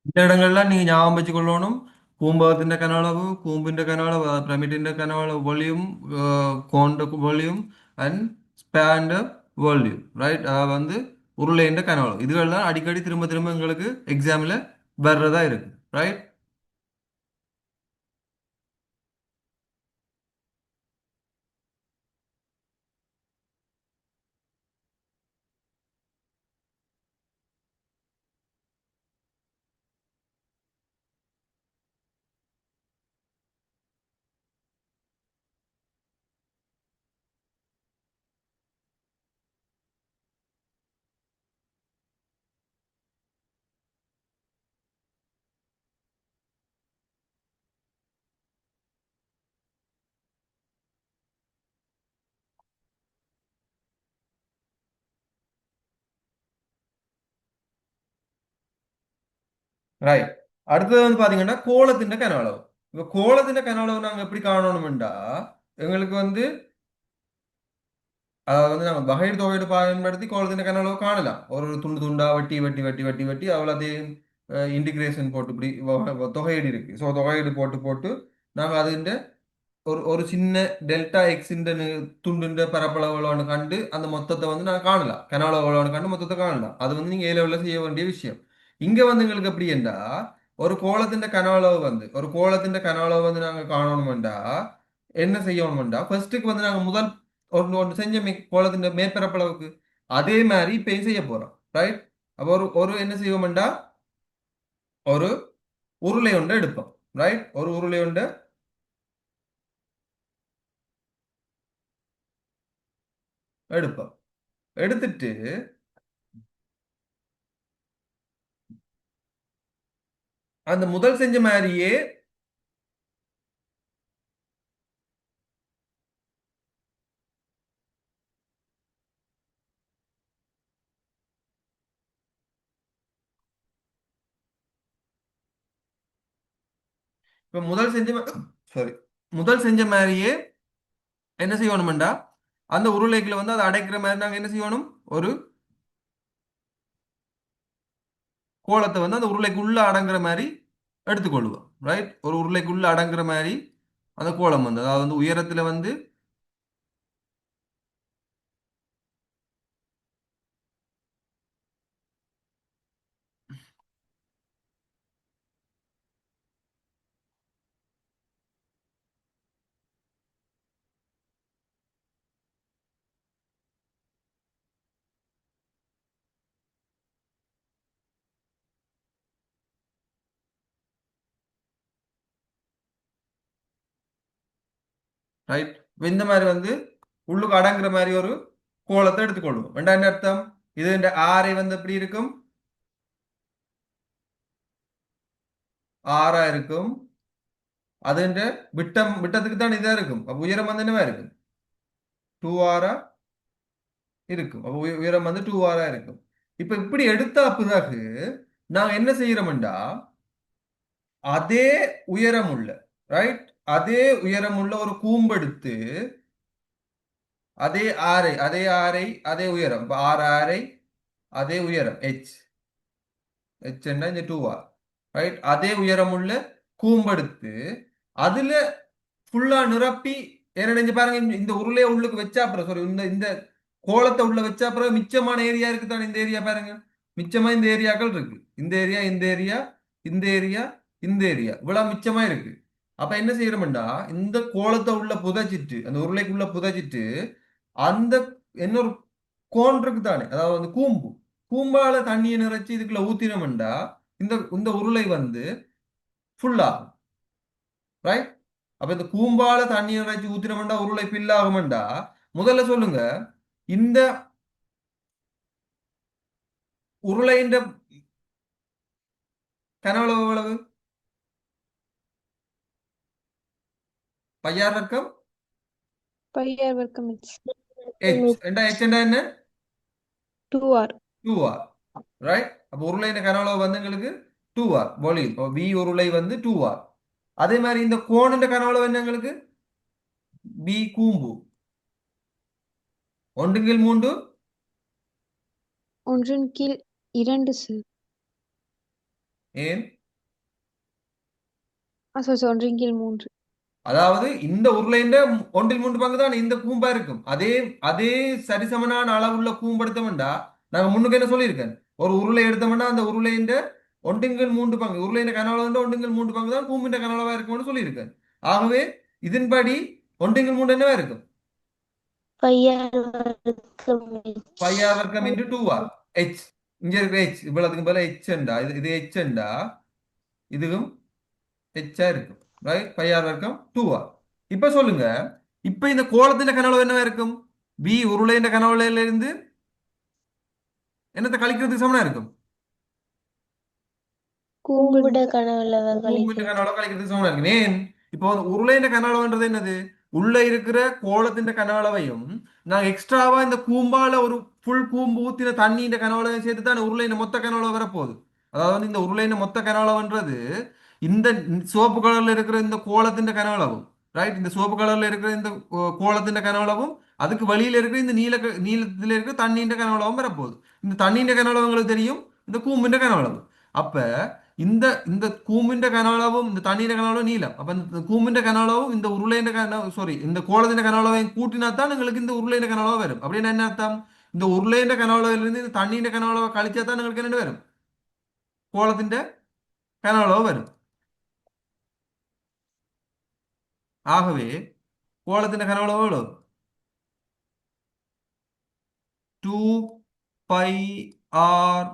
இந்த இடங்கள்லாம் நீங்க ஞாபகம் வச்சுக்கொள்ளணும். കൂമ്പകത്തിന്റെ കനളവ്, കൂമ്പിന്റെ കനളവ്, പ്രമിഡിന്റെ കനളവ് വോളിയം, കോണിന്റെ volume and spanned volume, right? வந்து உருளைன்ற கனவளவு. இதுகள்லாம் அடிக்கடி திரும்ப திரும்ப எங்களுக்கு எக்ஸாமில் வர்றதா இருக்கு, ரைட்? ரைட். அடுத்தது வந்து பாத்தீங்கன்னா கோலத்தின் கனவளவு. இப்போ கோலத்தின் கனவளவு நாங்க எப்படி காணணும்டா, எங்களுக்கு வந்து அதாவது வந்து நம்ம வகைடு தொகையீடு பயன்படுத்தி கோலத்தின் கனவளவு காணலாம். ஒரு ஒரு துண்டு துண்டா வெட்டி வெட்டி வெட்டி வெட்டி வெட்டி அவ்வளோத்தையும் இன்டிகிரேஷன் போட்டு இப்படி தொகையீடு இருக்கு. ஸோ தொகையீடு போட்டு போட்டு நாங்கள் அதுண்ட ஒரு ஒரு சின்ன டெல்டா எக்ஸின் துண்டுன்ற பரப்பளவுகளோன்னு கண்டு அந்த மொத்தத்தை வந்து நான் காணலாம். கனவளவுகளோன்னு கண்டு மொத்தத்தை காணலாம். அது வந்து நீங்க ஏ லெவலில் செய்ய வேண்டிய விஷயம். இங்க வந்து எங்களுக்கு எப்படி என்றா, ஒரு கோலத்தின் கனவளவு வந்து நாங்க காணணும்டா என்ன செய்யணும்டா, ஃபர்ஸ்ட்டுக்கு வந்து நாங்க முதல் ஒன்று ஒன்று செஞ்ச கோலத்தின் மேற்பரப்பளவுக்கு அதே மாதிரி இப்ப செய்ய போறோம், ரைட்? அப்போ ஒரு ஒரு என்ன செய்வோம்டா, ஒரு உருளை ஒன்றை எடுப்போம், ரைட்? ஒரு உருளை ஒன்றை எடுப்போம். எடுத்துட்டு அந்த முதல் செஞ்ச மாதிரியே இப்ப சாரி, முதல் செஞ்ச மாதிரியே என்ன செய்யணும்டா, அந்த உருளைக்குள்ள வந்து அதை அடைக்கிற மாதிரி நாங்க என்ன செய்யணும், ஒரு கோலத்தை வந்து அந்த உருளைக்குள்ள அடங்குற மாதிரி எடுத்துக்கொள்வோம், ரைட்? ஒரு உருளைக்குள்ள அடங்குற மாதிரி அந்த கோலம் வந்து, அதாவது வந்து உயரத்துல வந்து ரைட் இந்த மாதிரி வந்து உள்ளுக்கு அடங்குற மாதிரி ஒரு கோலத்தை எடுத்துக்கொள்வோம். வேண்டாம் என்ன அர்த்தம், இது இந்த ஆரை வந்து எப்படி இருக்கும், ஆறா இருக்கும். அதுன்ற விட்டத்துக்கு தான் இதா இருக்கும். அப்ப உயரம் வந்து என்னவா இருக்கும், 2r இருக்கும். அப்ப உயரம் வந்து 2r இருக்கும். இப்ப இப்படி எடுத்த பிறகு நாங்க என்ன செய்யறோம்டா, அதே உயரம் உள்ள, ரைட்? அதே உயரமுள்ள ஒரு கூம்பெடுத்து அதே ஆரை அதே உயரம் இப்ப ஆரை அதே உயரம் ஹெச் என்ன இந்த 2R, ரைட்? அதே உயரமுள்ள கூம்பெடுத்து அதுல ஃபுல்லா நிரப்பி என்ன நினைஞ்சு பாருங்க, இந்த உருளையை உள்ளுக்கு வச்சா அப்புறம் சாரி இந்த இந்த கோலத்தை உள்ள வச்சா அப்புறம் மிச்சமான ஏரியா இருக்கு தானே, இந்த ஏரியா பாருங்க. மிச்சமா இந்த ஏரியாக்கள் இருக்கு, இந்த ஏரியா இந்த ஏரியா இந்த ஏரியா இந்த ஏரியா இவ்வளவு மிச்சமா இருக்கு. அப்ப என்ன செய்யறோம்டா, இந்த கோலத்தை உள்ள புதைச்சிட்டு அந்த உருளைக்குள்ள புதைச்சிட்டு அந்த இன்னொரு கோன் இருக்கு தானே, அதாவது அந்த கூம்பால தண்ணியை நிறைச்சு இதுக்குள்ள ஊத்தினோம்டா இந்த இந்த உருளை வந்து ஃபுல்லா, ரைட்? அப்ப இந்த கூம்பால தண்ணியை நிறைச்சு ஊத்தினோம்டா உருளை ஃபில் ஆகும்டா. முதல்ல சொல்லுங்க, இந்த உருளையின் கனவளவு எவ்வளவு? பையார் வர்க்கம் pi r வர்க்கம் h. ஹெச் என்ன? 2r. 2R, right? அப்ப உருளையின் கனவளவு வந்து எங்களுக்கு 2R வால்யூம். வி உருளை வந்து 2R. அதே மாதிரி இந்த கோணின் கனவளவு என்ன எங்களுக்கு? பி கூம்பு 1/3. ஒன்றின் கீழ் 2 சார். ஏன்? சார் ஒன்றின் கீழ் 3. அதாவது இந்த உருளையின் 1/3 தான் இந்த கூம்பா இருக்கும். அதே அதே சரிசமனான அளவுள்ள கூம்பெடுத்தோம்டா, நாங்க முன்னுக்கு என்ன சொல்லியிருக்கேன், ஒரு உருளை எடுத்தோம்னா அந்த உருளையின் 1/3 உருளையின் கனவளவு 1/3 தான் கூம்பின் கனவளவா இருக்கும்னு சொல்லியிருக்கேன். ஆகவே இதன்படி 1/3 என்னவா இருக்கும்? பையார் வர்க்கம் பையார் வர்க்கம் இன்டு 2R ஹெச். இங்க இருக்கிற ஹெச் இவ்வளவுக்கு பதிலா ஹெச்ண்டா, இது ஹெச்ண்டா, இதுவும் ஹெச்சா இருக்கும், ரைட்? பையார் வர்க்கம் 2R. இப்ப சொல்லுங்க, இப்ப இந்த கோலத்தின் கனவளவு என்னவா இருக்கும்? பி உருளையின் கனவளவுல இருந்து என்னத்தை கழிக்கிறதுக்கு சமனா இருக்கும்? கூம்பிட கனவுல கூம்பிட்டு கனவளவு கழிக்கிறதுக்கு சமனா இருக்கும். ஏன்? இப்போ வந்து உருளையின் கனவளவுன்றது என்னது? உள்ள இருக்கிற கோலத்தின் கனவளவையும் நான் எக்ஸ்ட்ராவா இந்த கூம்பால ஒரு ஃபுல் கூம்பு ஊத்தின தண்ணியின் கனவளவையும் சேர்த்து தான் உருளையின் மொத்த கனவளவு வரப்போகுது. அதாவது வந்து இந்த உருளையின் மொத்த கனவளவுன்றது இந்த சிவப்பு கலர்ல இருக்கிற இந்த கோலத்தின் கனவளவும், ரைட்? இந்த சிவப்பு கலர்ல இருக்கிற இந்த கோலத்தின் கனவளவும் அதுக்கு வழியில இருக்கிற இந்த நீளத்துல இருக்கிற தண்ணியின் கனவளவும் வரப்போகுது. இந்த தண்ணியின் கனவளவு உங்களுக்கு தெரியும், இந்த கூம்பின் கனவளவு. அப்ப இந்த இந்த கூம்பிന്റെ കനവളവും இந்த தண்ணீர கனவளவும் நீளம். அப்ப இந்த கூம்பிന്റെ கனவளவும் இந்த உருளையின் சாரி இந்த கோளத்தின் கனவளவையும் கூட்டினா தான் നിങ്ങൾക്ക് இந்த உருளையின் கனவளவு வரும். அப்படின்னு என்ன அர்த்தம்? இந்த உருளையின் கனவளவிலிருந்து இந்த தண்ணீர கனவளவை கழிச்சா தான் നിങ്ങൾക്ക് என்ன വരും? கோளத்தின் கனவளவு வரும். ஆகவே கோளத்தின் கனவளவு எவ்வளவு? 2πr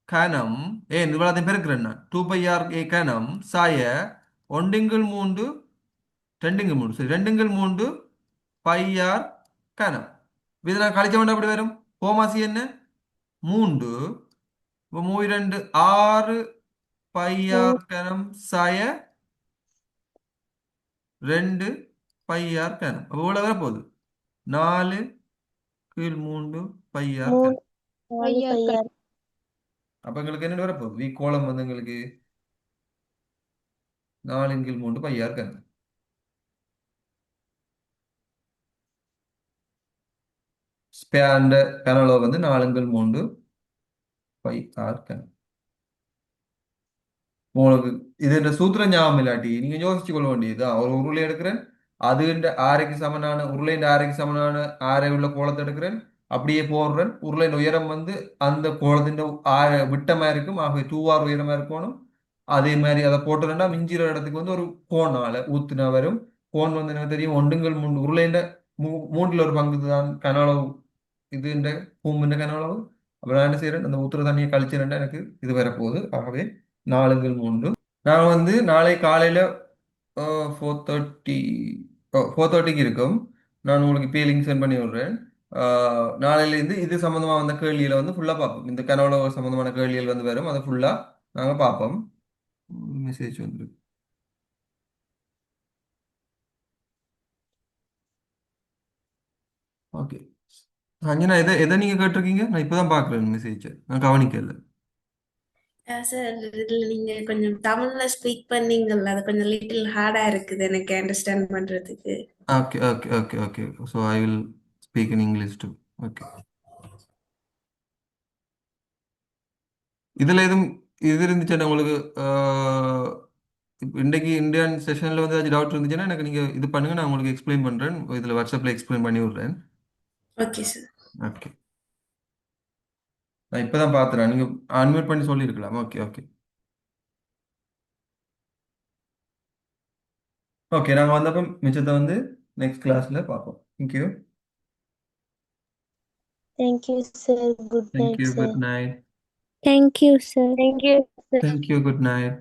கனம். ஏன் இவ்வளவு பெருக்கிறேன் நான்? 2πr கனம் சாய 1/3 2/3 சரி 2/3 πr கனம். இது நான் கழிச்ச வேண்டாம், அப்படி வரும். கோமாசி என்ன? 3. இப்போ 3 6 πr கனம் சாய 2 πr கனம். அப்போ இவ்வளவு வரப்போகுது 4/3 πr கனம். pi r பையார் அப்ப எங்களுக்கு என்ன வரப்போகுது? வி கோலம் வந்து எங்களுக்கு 4/3 πr கனம். ஸ்பேண்ட் கனளவு வந்து 4/3 πr கனம். உங்களுக்கு இது இந்த சூத்திரம் ஞாபகம் இல்லாட்டி நீங்க யோசிச்சு கொள்ள வேண்டியது ஒரு உருளை எடுக்கிறேன், அதுன்ற ஆரைக்கு சமனான உருளையின் ஆரைக்கு சமனான ஆரை உள்ள கோலத்தை எடுக்கிறேன், அப்படியே போடுறேன். உருளையின் உயரம் வந்து அந்த கோலத்தின் விட்டமா இருக்கும், ஆகவே 2R உயரமா இருக்கணும். அதே மாதிரி அதை போட்டுறேன்னா மிஞ்சிற இடத்துக்கு வந்து ஒரு கோணால ஊத்துனா வரும். கோன் வந்து எனக்கு தெரியும் 1/3 உருளையின் மூன்றில் ஒரு பங்கு தான் கனளவு இதுன்ற பூமின்ற கனளவு. அப்ப நான் என்ன செய்யறேன், அந்த ஊத்துற தண்ணியை கழிச்சிருந்தா எனக்கு இது வரப்போகுது. ஆகவே 4/3. நான் வந்து நாளை காலையில 4:30 4:30க்கு இருக்கும். நான் உங்களுக்கு இப்போ லிங்க் சென்ட் பண்ணி விடுறேன். நாளையிலேருந்து இது சம்மந்தமா வந்த கேள்வியில வந்து ஃபுல்லா பார்ப்போம். இந்த கனவுல சம்மந்தமான கேள்விகள் வந்து வரும், அதை ஃபுல்லா நாங்க பார்ப்போம். மெசேஜ் வந்து ஓகே. அஞ்சனா எதை எதை நீங்க கேட்டிருக்கீங்க? நான் இப்பதான் பார்க்குறேன் மெசேஜ், நான் கவனிக்கல. சார் இதுல நீங்க கொஞ்சம் தமிழ்ல ஸ்பீக் பண்ணீங்கல்ல, அது கொஞ்சம் லிட்டில் ஹார்டா இருக்குது எனக்கு அண்டர்ஸ்டாண்ட் பண்றதுக்கு. Okay okay okay okay so I will speak in English to. Okay. இதில் எதுவும் இது இருந்துச்சுன்னா உங்களுக்கு இப்போ இன்றைக்கு இந்தியன் செஷனில் வந்து ஏதாச்சும் டவுட் இருந்துச்சுன்னா எனக்கு நீங்கள் இது பண்ணுங்கள், நான் உங்களுக்கு எக்ஸ்பிளைன் பண்ணுறேன். இதில் வாட்ஸ்அப்பில் எக்ஸ்பிளைன் பண்ணி விட்றேன். Okay sir. ஓகே. நான் இப்போ தான் பார்த்துறேன், நீங்கள் அன்மியூட் பண்ணி சொல்லியிருக்கலாம். ஓகே ஓகே ஓகே நாங்கள் வந்தப்போ மிச்சத்தை வந்து நெக்ஸ்ட் கிளாஸில் பார்ப்போம். Thank you. Thank you, sir. Good night, thank you. sir. Good night. Thank you, sir. Thank you. Good night.